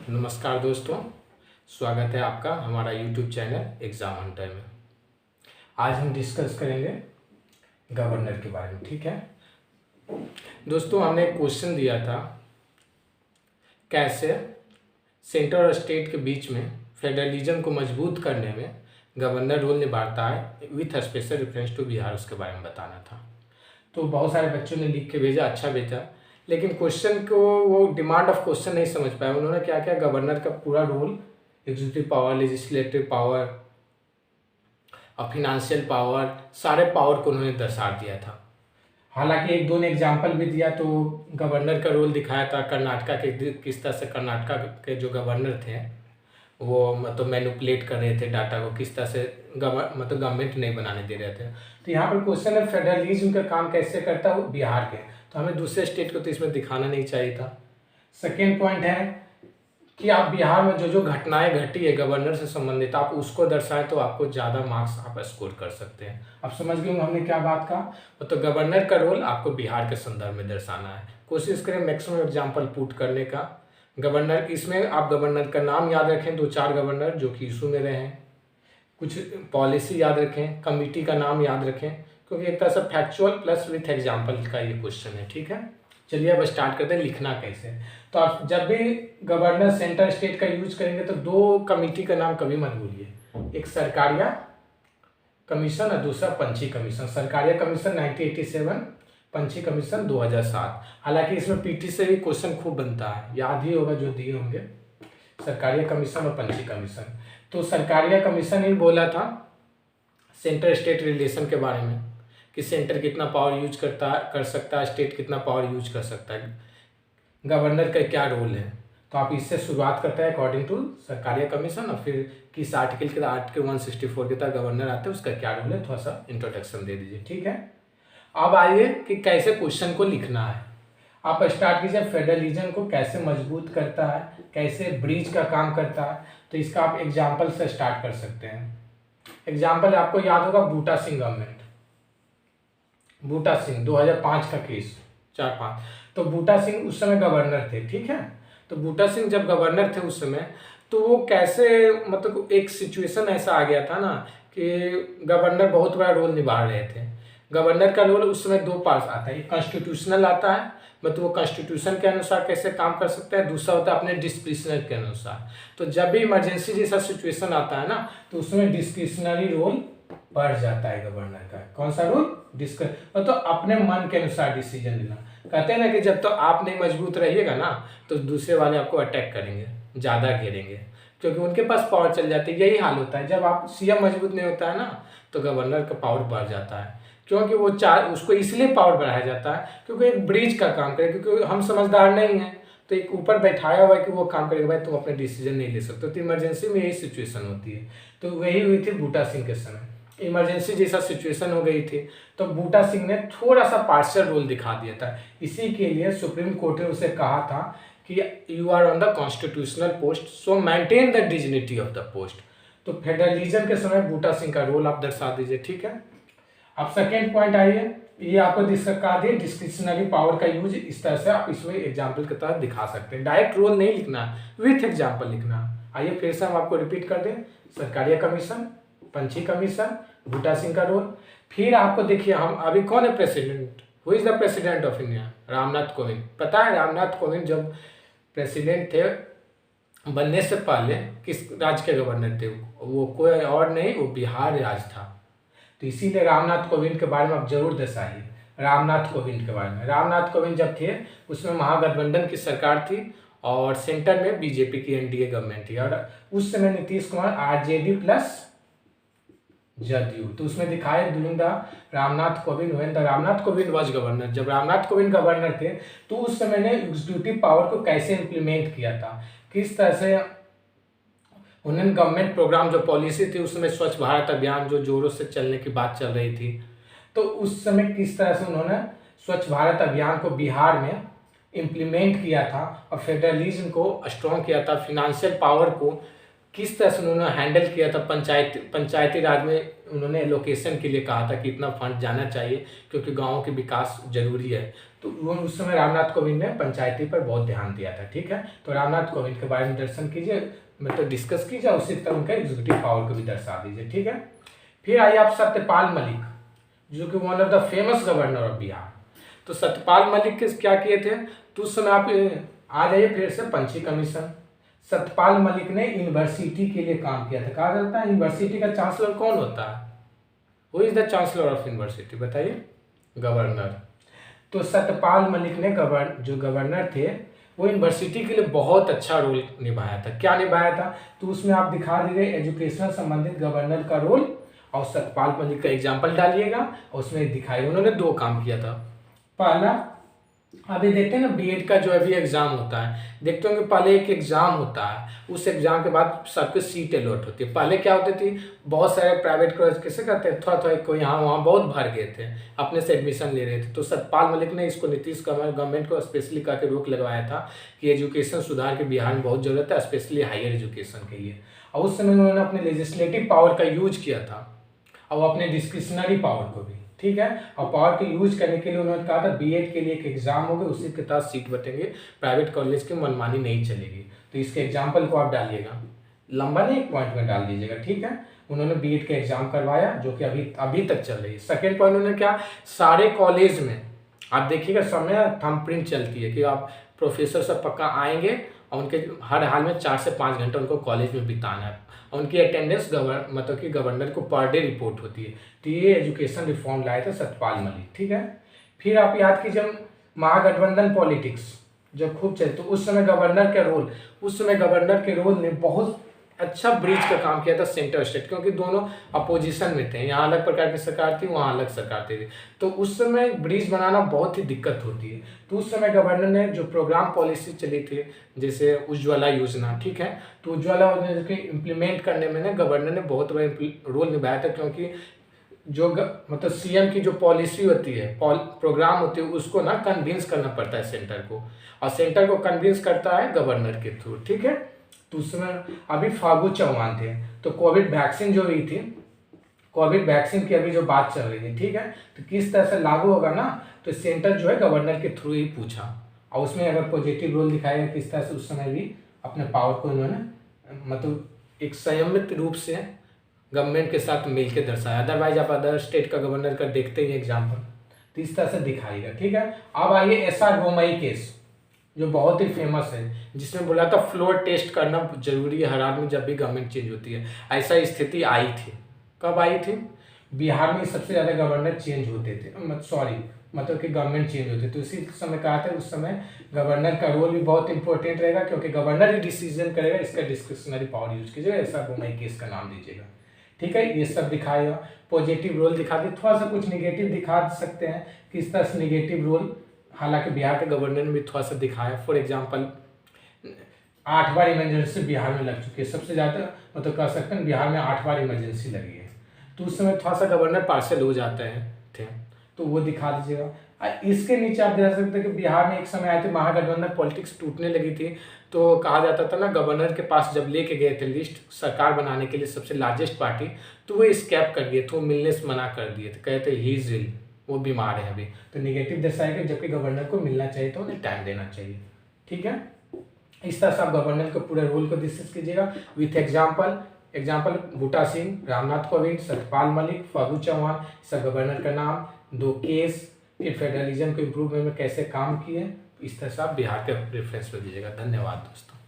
नमस्कार दोस्तों, स्वागत है आपका हमारा यूट्यूब चैनल एग्ज़ाम हंटर में। आज हम डिस्कस करेंगे गवर्नर के बारे में। ठीक है दोस्तों, हमने एक क्वेश्चन दिया था, कैसे सेंटर और स्टेट के बीच में फेडरलिज्म को मजबूत करने में गवर्नर रोल निभाता है with special reference to Bihar, उसके बारे में बताना था। तो बहुत सारे बच्चों ने लिख के भेजा, अच्छा भेजा, लेकिन क्वेश्चन को वो डिमांड ऑफ क्वेश्चन नहीं समझ पाए। उन्होंने क्या किया, गवर्नर का पूरा role, executive power, legislative power और फिनेंशियल पावर, सारे पावर को उन्होंने दर्शा दिया था। हालांकि एक दो ने एग्जाम्पल भी दिया, तो गवर्नर का रोल दिखाया था कर्नाटका के, किस तरह से कर्नाटका के जो गवर्नर थे वो मतलब मैनिपुलेट कर रहे थे डाटा को, किस तरह से गवर्नमेंट नहीं बनाने दे रहे थे। तो यहाँ पर क्वेश्चन है फेडरलिज्म का काम कैसे करता है वो बिहार के, तो हमें दूसरे स्टेट को तो इसमें दिखाना नहीं चाहिए था। सेकेंड पॉइंट है कि आप बिहार में जो जो घटनाएं घटी है गवर्नर से संबंधित, आप उसको दर्शाएं तो आपको ज़्यादा मार्क्स आप स्कोर कर सकते हैं। आप समझ गए हमने क्या बात कहा। तो गवर्नर का रोल आपको बिहार के संदर्भ में दर्शाना है। कोशिश करें मैक्सिमम एग्जाम्पल पुट करने का। गवर्नर, इसमें आप गवर्नर का नाम याद रखें, 2-4 गवर्नर जो कि इशू में रहे हैं, कुछ पॉलिसी याद रखें, कमिटी का नाम याद रखें, क्योंकि एक तरह से फैक्चुअल प्लस विथ एग्जाम्पल का ये क्वेश्चन है। ठीक है, चलिए अब स्टार्ट करते हैं लिखना कैसे। तो आप जब भी गवर्नर सेंटर स्टेट का यूज करेंगे तो दो कमिटी का नाम कभी मत भूलिए, एक सरकारिया कमीशन और दूसरा पंछी कमीशन। सरकारिया कमीशन 1987, पंछी कमीशन 2007। हालांकि इसमें पीटी से भी क्वेश्चन खूब बनता है, याद ही होगा जो दिए होंगे, सरकारिया कमीशन और पंछी कमीशन। तो सरकारिया कमीशन ही बोला था सेंटर स्टेट रिलेशन के बारे में, कि सेंटर कितना पावर यूज कर सकता है, स्टेट कितना पावर यूज कर सकता है, गवर्नर का क्या रोल है। तो आप इससे शुरुआत करते हैं अकॉर्डिंग टू सरकारिया कमीशन, और फिर किस आर्टिकल के, आर्टिकल 164 के तहत गवर्नर आते हैं, उसका क्या रोल है, थोड़ा सा इंट्रोडक्शन दे दीजिए। ठीक है, अब आइए कि कैसे क्वेश्चन को लिखना है। आप स्टार्ट कीजिए, फेडरलिज्म को कैसे मजबूत करता है, कैसे ब्रिज का काम करता है। तो इसका आप एग्जाम्पल से स्टार्ट कर सकते हैं। एग्जाम्पल आपको याद होगा बूटा सिंह गवर्नमेंट, बूटा सिंह 2005 का केस, 4-5। तो बूटा सिंह उस समय गवर्नर थे। ठीक है, तो बूटा सिंह जब गवर्नर थे उस समय, तो वो कैसे, मतलब एक सिचुएशन ऐसा आ गया था ना कि गवर्नर बहुत बड़ा रोल निभा रहे थे। गवर्नर का रोल उस समय दो पार्ट आता है, एक कॉन्स्टिट्यूशनल आता है, मतलब वो कॉन्स्टिट्यूशन के अनुसार कैसे काम कर सकते हैं, दूसरा होता है अपने डिस्क्रिशनरी के अनुसार। तो जब भी इमरजेंसी जैसा सिचुएशन आता है ना, तो उसमें डिस्क्रिशनरी रोल बढ़ जाता है गवर्नर का। कौन सा रोल? तो अपने मन के अनुसार डिसीजन लेना। कहते हैं ना कि जब तो आप नहीं मजबूत रहिएगा ना, तो दूसरे वाले आपको अटैक करेंगे, ज़्यादा घेरेंगे, क्योंकि उनके पास पावर चल जाती है। यही हाल होता है जब आप सीएम मजबूत नहीं होता है ना, तो गवर्नर का पावर बढ़ जाता है, क्योंकि वो उसको इसलिए पावर बढ़ाया जाता है क्योंकि एक ब्रिज का काम करे, क्योंकि हम समझदार नहीं हैं, तो एक ऊपर बैठाया हुआ है कि वो काम करेगा, भाई तुम अपने डिसीजन नहीं ले सकते। तो इमरजेंसी में यही सिचुएशन होती है। तो वही हुई थी बूटा सिंह के समय, इमरजेंसी जैसा सिचुएशन हो गई थी, तो बूटा सिंह ने थोड़ा सा पार्शियल रोल दिखा दिया था। इसी के लिए सुप्रीम कोर्ट ने उसे कहा था कि you are on the constitutional post, so maintain the dignity of the post. तो फेडरलिज्म के समय बूटा सिंह का रोल आप दर्शा दीजिए। ठीक है, अब सेकेंड पॉइंट आइए, ये आपको दिखा दिए डिस्क्रिशनरी पावर का यूज, इस तरह से आप इसमें एग्जाम्पल के तहत दिखा सकते हैं। डायरेक्ट रोल नहीं लिखना, विथ एग्जाम्पल लिखना। आइए फिर से हम आपको रिपीट कर दें, सरकारिया कमीशन, पंछी कमीशन, बूटा सिंह का रोल। फिर आपको देखिए, हम अभी कौन है president, who is the president of India? Ramnath Kovind. पता है रामनाथ कोविंद जब प्रेसिडेंट थे बनने से पहले किस राज्य के गवर्नर थे? वो कोई और नहीं, वो बिहार राज्य था। तो इसीलिए रामनाथ कोविंद के बारे में आप जरूर दर्शाइए। रामनाथ कोविंद के बारे में, रामनाथ कोविंद जब थे उसमें महागठबंधन की सरकार थी और सेंटर में बीजेपी की एनडीए गवर्नमेंट थी, और उस समय नीतीश कुमार आरजेडी प्लस जदयू। तो उसमें दिखाए during the Ramnath Kovind, when the Ramnath Kovind was governor, जब रामनाथ कोविंद गवर्नर थे तो उस समय ने एग्जीक्यूटिव पावर को कैसे इंप्लीमेंट किया था, किस तरह से उन्होंने गवर्नमेंट प्रोग्राम, जो पॉलिसी थी उसमें स्वच्छ भारत अभियान जो जोरों से चलने की बात चल रही थी, तो उस समय किस तरह से उन्होंने स्वच्छ भारत अभियान को बिहार में इम्प्लीमेंट किया था और फेडरलिज्म को स्ट्रॉन्ग किया था, फिनेंशियल पावर को किस तरह से उन्होंने हैंडल किया था। पंचायती राज में उन्होंने एलोकेशन के लिए कहा था कि इतना फंड जाना चाहिए क्योंकि गाँव के विकास जरूरी है। तो वो उस समय रामनाथ कोविंद ने पंचायती पर बहुत ध्यान दिया था। ठीक है, तो रामनाथ कोविंद के बारे में दर्शन कीजिए, मतलब डिस्कस कीजिए, उसी तरह उनका एग्जीक्यूटिव पावर को भी दर्शा दीजिए। ठीक है, फिर आइए आप सत्यपाल मलिक, जो कि one of the famous governor of Bihar. तो सत्यपाल मलिक के क्या किए थे, तो उस समय आप आ जाइए फिर से पंछी कमीशन। सत्यपाल मलिक ने यूनिवर्सिटी के लिए काम किया था। कहा जाता है यूनिवर्सिटी का चांसलर कौन होता है, who is the chancellor of university, बताइए, गवर्नर। तो सत्यपाल मलिक ने जो गवर्नर थे वो यूनिवर्सिटी के लिए बहुत अच्छा रोल निभाया था। क्या निभाया था, तो उसमें आप दिखा दीजिए एजुकेशन संबंधित गवर्नर का रोल, और सत्यपाल मलिक का एग्जाम्पल डालिएगा, और उसमें दिखाइए उन्होंने 2 काम किया था। पहला, अभी देखते हैं ना बीएड का जो अभी एग्जाम होता है, देखते होंगे पहले एक एग्जाम होता है, उस एग्जाम के बाद सबके सीट अलॉट होती है। पहले क्या होती थी, बहुत सारे प्राइवेट कॉलेज कैसे करते हैं, थोड़ा थोड़ा कोई यहाँ वहाँ बहुत भर गए थे, अपने से एडमिशन ले रहे थे। तो सत्यपाल मलिक ने इसको नीतीश गवर्नमेंट को स्पेशली कह के रोक लगवाया था कि एजुकेशन सुधार की बिहार में बहुत जरूरत है, स्पेशली हायर एजुकेशन के लिए। और उस समय उन्होंने अपने लेजिस्लेटिव पावर का यूज किया था, और अपने डिस्क्रिशनरी पावर को भी। ठीक है, और पावर के यूज करने के लिए उन्होंने कहा था बीएड के लिए एक एग्जाम होगा, उसी के तहत सीट बटेंगे, प्राइवेट कॉलेज की मनमानी नहीं चलेगी। तो इसके एग्जाम्पल को आप डालिएगा, लंबा नहीं, एक पॉइंट में डाल दीजिएगा। ठीक है, उन्होंने बीएड का एग्जाम करवाया, जो कि अभी तक चल रही है। सेकेंड पॉइंट, उन्होंने क्या, सारे कॉलेज में आप देखिएगा समय थंबप्रिंट चलती है कि आप प्रोफेसर सब पक्का आएंगे, और उनके हर हाल में 4 से 5 घंटे उनको कॉलेज में बिताना है, और उनकी अटेंडेंस मतलब कि गवर्नर को पर डे रिपोर्ट होती है। तो ये एजुकेशन रिफॉर्म लाए थे सत्यपाल मलिक। ठीक है, फिर आप याद कीजिए महागठबंधन पॉलिटिक्स जब खूब चले, तो उस समय गवर्नर के रोल ने बहुत अच्छा ब्रिज का काम किया था सेंटर स्टेट, क्योंकि दोनों अपोजिशन में थे, यहाँ अलग प्रकार की सरकार थी, वहाँ अलग सरकार थी। तो उस समय ब्रिज बनाना बहुत ही दिक्कत होती है। तो उस समय गवर्नर ने जो प्रोग्राम पॉलिसी चली थी, जैसे उज्ज्वला योजना, ठीक है, तो उज्ज्वला योजना के इम्प्लीमेंट करने में ना गवर्नर ने बहुत बड़ा रोल निभाया था, क्योंकि जो मतलब सीएम की जो पॉलिसी होती है, प्रोग्राम होती है, उसको ना कन्विंस करना पड़ता है सेंटर को, और सेंटर को कन्विंस करता है गवर्नर के थ्रू। ठीक है, तो उसमें अभी फागू चौहान थे, तो कोविड वैक्सीन जो हुई थी, कोविड वैक्सीन की अभी जो बात चल रही थी, ठीक है, तो किस तरह से लागू होगा ना, तो सेंटर जो है गवर्नर के थ्रू ही पूछा, और उसमें अगर पॉजिटिव रोल दिखाया किस तरह से उस समय भी अपने पावर को इन्होंने मतलब एक संयमित रूप से गवर्नमेंट के साथ मिलकर दर्शाया। अदरवाइज आप अदर स्टेट का गवर्नर का देखते ही एग्जाम्पल, तो इस तरह से दिखाएगा। ठीक है, अब आइए SR बोमई केस, जो बहुत ही फेमस है, जिसमें बोला था फ्लोर टेस्ट करना जरूरी है हर आदमी जब भी गवर्नमेंट चेंज होती है। ऐसा स्थिति आई थी, कब आई थी, बिहार में सबसे ज़्यादा गवर्नर चेंज होते थे, मतलब कि गवर्नमेंट चेंज होती, तो इसी समय कहा था उस समय गवर्नर का रोल भी बहुत इंपॉर्टेंट रहेगा, क्योंकि गवर्नर ही डिसीजन करेगा, इसका डिस्क्रिशनरी पावर यूज कीजिएगा, SR बोमई केस का नाम दीजिएगा। ठीक है, ये सब दिखाएगा, पॉजिटिव रोल दिखा दे, थोड़ा सा कुछ निगेटिव दिखा सकते हैं, किस तरह से निगेटिव रोल, हालांकि बिहार के गवर्नर ने भी थोड़ा सा दिखाया। For example 8 bar emergency Bihar में लग चुकी है, सबसे ज़्यादा मतलब कह सकते हैं बिहार में 8 बार इमरजेंसी लगी है, तो उस समय थोड़ा सा गवर्नर पार्शल हो जाते हैं थे, तो वो दिखा दीजिएगा। इसके नीचे आप देख सकते हैं कि बिहार में एक समय आए थे, महागठबंधन पॉलिटिक्स टूटने लगी थी, तो कहा जाता था ना गवर्नर के पास जब लेके गए थे लिस्ट सरकार बनाने के लिए सबसे लार्जेस्ट पार्टी, तो वो स्कैप कर दिए थे, वो मिलने से मना कर दिए थे, कहते ही इज इल, वो बीमार है अभी, तो निगेटिव दर्शाएगा, जबकि गवर्नर को मिलना चाहिए तो उन्हें टाइम देना चाहिए। ठीक है, इस तरह से आप गवर्नर के पूरे रोल को डिस्कस कीजिएगा विथ एग्जाम्पल बूटा सिंह, रामनाथ कोविंद, सत्यपाल मलिक, फागू चौहान, सब गवर्नर का नाम, 2 केस, फिर फेडरलिज्म को इम्प्रूवमेंट में कैसे काम किए, इस तरह से आप बिहार के रेफरेंस में दीजिएगा। धन्यवाद दोस्तों।